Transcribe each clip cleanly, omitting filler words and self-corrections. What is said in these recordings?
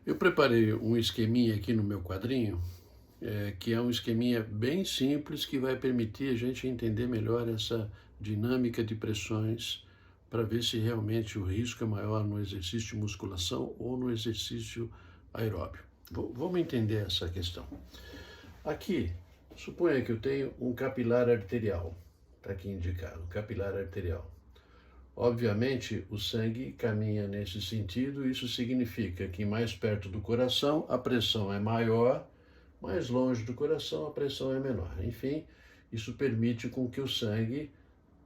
Eu preparei um esqueminha aqui no meu quadrinho, que é um esqueminha bem simples que vai permitir a gente entender melhor essa dinâmica de pressões para ver se realmente o risco é maior no exercício de musculação ou no exercício aeróbio. Vamos entender essa questão. Aqui, suponha que eu tenho um capilar arterial, está aqui indicado, um capilar arterial. Obviamente, o sangue caminha nesse sentido, isso significa que mais perto do coração a pressão é maior, mais longe do coração a pressão é menor. Enfim, isso permite com que o sangue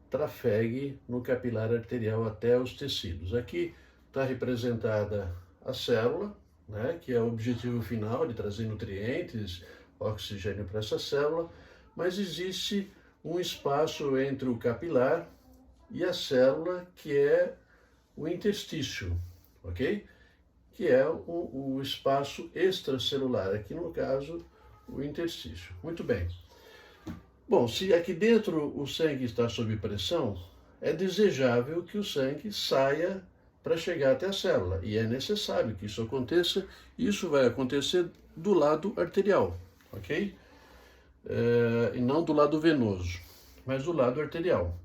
trafegue no capilar arterial até os tecidos. Aqui está representada a célula, né, que é o objetivo final de trazer nutrientes, oxigênio para essa célula, mas existe um espaço entre o capilar e a célula, que é o interstício, ok? Que é o espaço extracelular, aqui no caso, o interstício. Muito bem. Bom, se aqui dentro o sangue está sob pressão, é desejável que o sangue saia para chegar até a célula, e é necessário que isso aconteça. Isso vai acontecer do lado arterial, ok? E não do lado venoso, mas do lado arterial.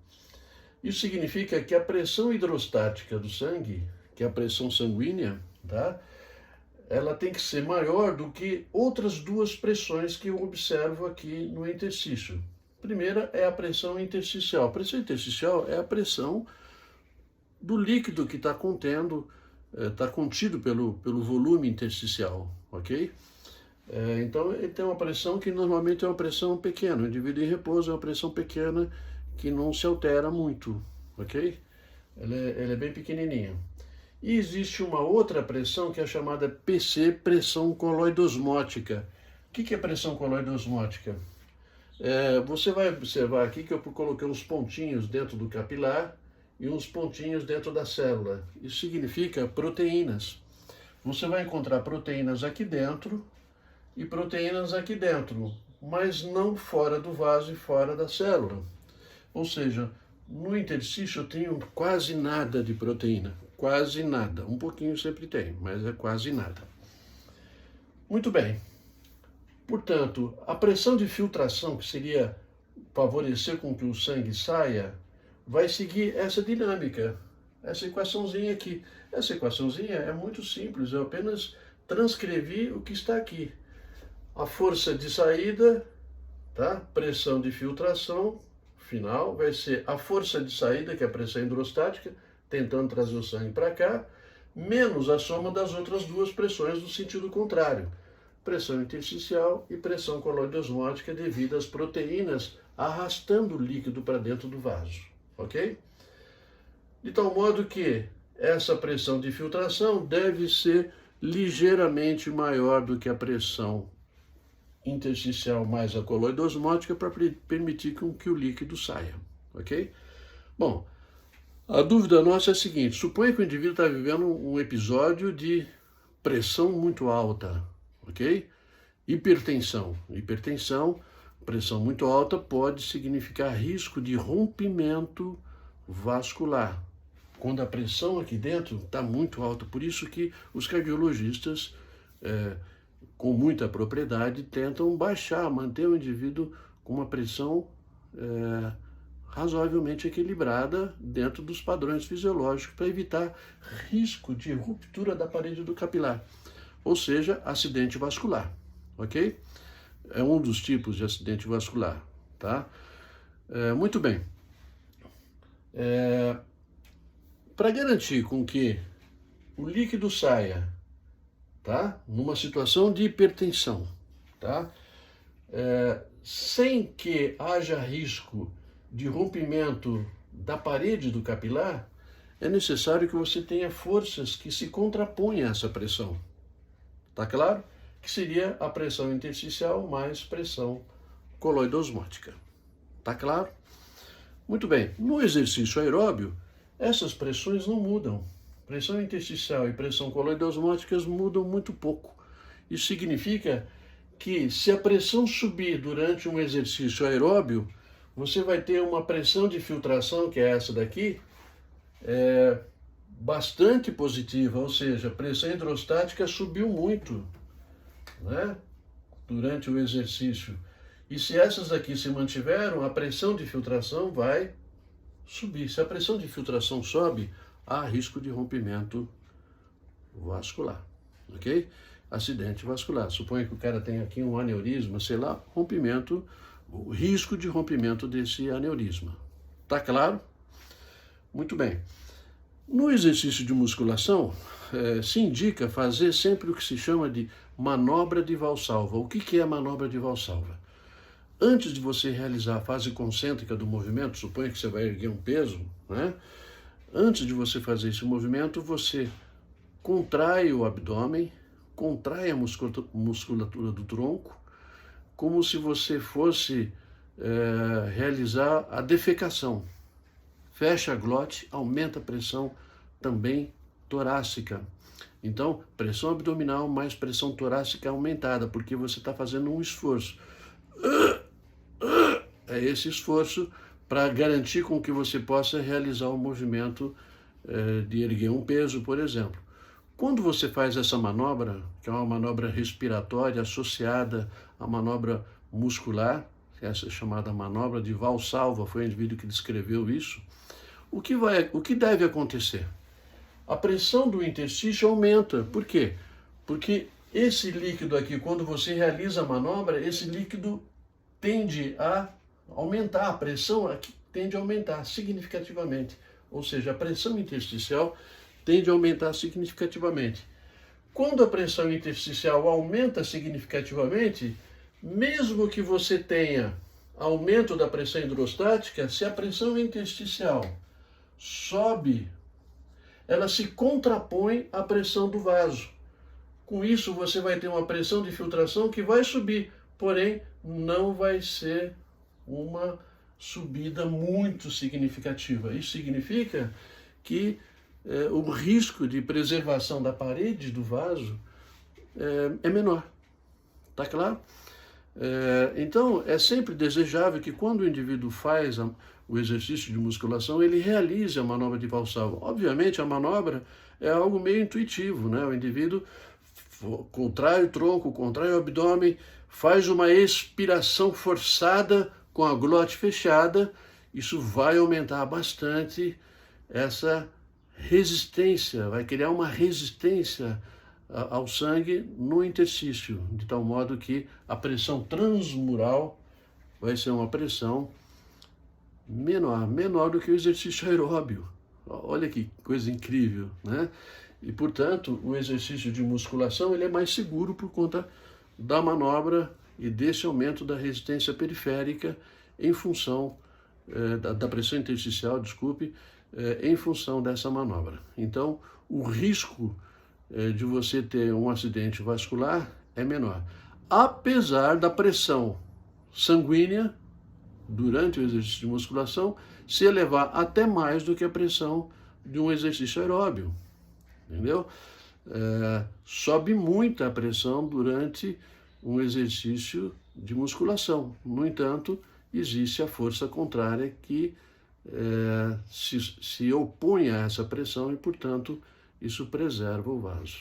Isso significa que a pressão hidrostática do sangue, que é a pressão sanguínea, tá? Ela tem que ser maior do que outras duas pressões que eu observo aqui no interstício. A primeira é a pressão intersticial. A pressão intersticial é a pressão do líquido que está contido pelo volume intersticial, ok? Então, ele tem uma pressão que normalmente é uma pressão pequena. O indivíduo em repouso é uma pressão pequena que não se altera muito, ok? Ela é bem pequenininha. E existe uma outra pressão que é chamada PC, pressão coloidosmótica. O que é pressão coloidosmótica? Você vai observar aqui que eu coloquei uns pontinhos dentro do capilar e uns pontinhos dentro da célula. Isso significa proteínas. Você vai encontrar proteínas aqui dentro e proteínas aqui dentro, mas não fora do vaso e fora da célula. Ou seja, no interstício eu tenho quase nada de proteína, quase nada. Um pouquinho sempre tem, mas é quase nada. Muito bem. Portanto, a pressão de filtração, que seria favorecer com que o sangue saia, vai seguir essa dinâmica, essa equaçãozinha aqui. Essa equaçãozinha é muito simples, eu apenas transcrevi o que está aqui. A força de saída, tá? Pressão de filtração final vai ser a força de saída, que é a pressão hidrostática, tentando trazer o sangue para cá, menos a soma das outras duas pressões do sentido contrário. Pressão intersticial e pressão coloidosmótica devido às proteínas arrastando o líquido para dentro do vaso, ok? De tal modo que essa pressão de filtração deve ser ligeiramente maior do que a pressão intersticial mais a coloidosmótica para permitir que o líquido saia, ok? Bom, a dúvida nossa é a seguinte: suponha que o indivíduo está vivendo um episódio de pressão muito alta, ok? Hipertensão. Hipertensão, pressão muito alta, pode significar risco de rompimento vascular, quando a pressão aqui dentro está muito alta. Por isso que os cardiologistas, com muita propriedade, tentam manter o indivíduo com uma pressão razoavelmente equilibrada dentro dos padrões fisiológicos para evitar risco de ruptura da parede do capilar, ou seja, acidente vascular, ok? É um dos tipos de acidente vascular, tá? Muito bem. Para garantir com que o líquido saia, tá? Numa situação de hipertensão, tá? Sem que haja risco de rompimento da parede do capilar, é necessário que você tenha forças que se contraponham a essa pressão. Tá claro? Que seria a pressão intersticial mais pressão coloidosmótica. Tá claro? Muito bem. No exercício aeróbio, essas pressões não mudam. Pressão intersticial e pressão coloidosmóticas mudam muito pouco. Isso significa que se a pressão subir durante um exercício aeróbio, você vai ter uma pressão de filtração, que é essa daqui, bastante positiva, ou seja, a pressão hidrostática subiu muito, né, durante o exercício. E se essas aqui se mantiveram, a pressão de filtração vai subir. Se a pressão de filtração sobe, há risco de rompimento vascular, ok? Acidente vascular. Suponha que o cara tem aqui um aneurisma, sei lá, rompimento, o risco de rompimento desse aneurisma. Tá claro? Muito bem. No exercício de musculação, se indica fazer sempre o que se chama de manobra de Valsalva. O que é a manobra de Valsalva? Antes de você realizar a fase concêntrica do movimento, suponha que você vai erguer um peso, né? Antes de você fazer esse movimento, você contrai o abdômen, contrai a musculatura do tronco, como se você fosse realizar a defecação. Fecha a glote, aumenta a pressão também torácica. Então, pressão abdominal mais pressão torácica aumentada, porque você está fazendo um esforço. É esse esforço para garantir com que você possa realizar o movimento de erguer um peso, por exemplo. Quando você faz essa manobra, que é uma manobra respiratória associada à manobra muscular, essa é chamada manobra de Valsalva, foi o indivíduo que descreveu isso, o que deve acontecer? A pressão do interstício aumenta. Por quê? Porque esse líquido aqui, quando você realiza a manobra, esse líquido tende a aumentar, a pressão aqui tende a aumentar significativamente. Ou seja, a pressão intersticial tende a aumentar significativamente. Quando a pressão intersticial aumenta significativamente, mesmo que você tenha aumento da pressão hidrostática, se a pressão intersticial sobe, ela se contrapõe à pressão do vaso. Com isso, você vai ter uma pressão de filtração que vai subir, porém, não vai ser uma subida muito significativa. Isso significa que o risco de preservação da parede do vaso é menor. Tá claro? Então, é sempre desejável que quando o indivíduo faz o exercício de musculação, ele realize a manobra de Valsalva. Obviamente, a manobra é algo meio intuitivo, né? O indivíduo contrai o tronco, contrai o abdômen, faz uma expiração forçada com a glote fechada. Isso vai aumentar bastante essa resistência, vai criar uma resistência ao sangue no interstício, de tal modo que a pressão transmural vai ser uma pressão menor do que o exercício aeróbio. Olha que coisa incrível, né? E, portanto, o exercício de musculação ele é mais seguro por conta da manobra e desse aumento da resistência periférica em função da pressão intersticial, desculpe, em função dessa manobra. Então, o risco de você ter um acidente vascular é menor, apesar da pressão sanguínea durante o exercício de musculação se elevar até mais do que a pressão de um exercício aeróbio, entendeu? Sobe muito a pressão durante um exercício de musculação. No entanto, existe a força contrária que se opõe a essa pressão e, portanto, isso preserva o vaso.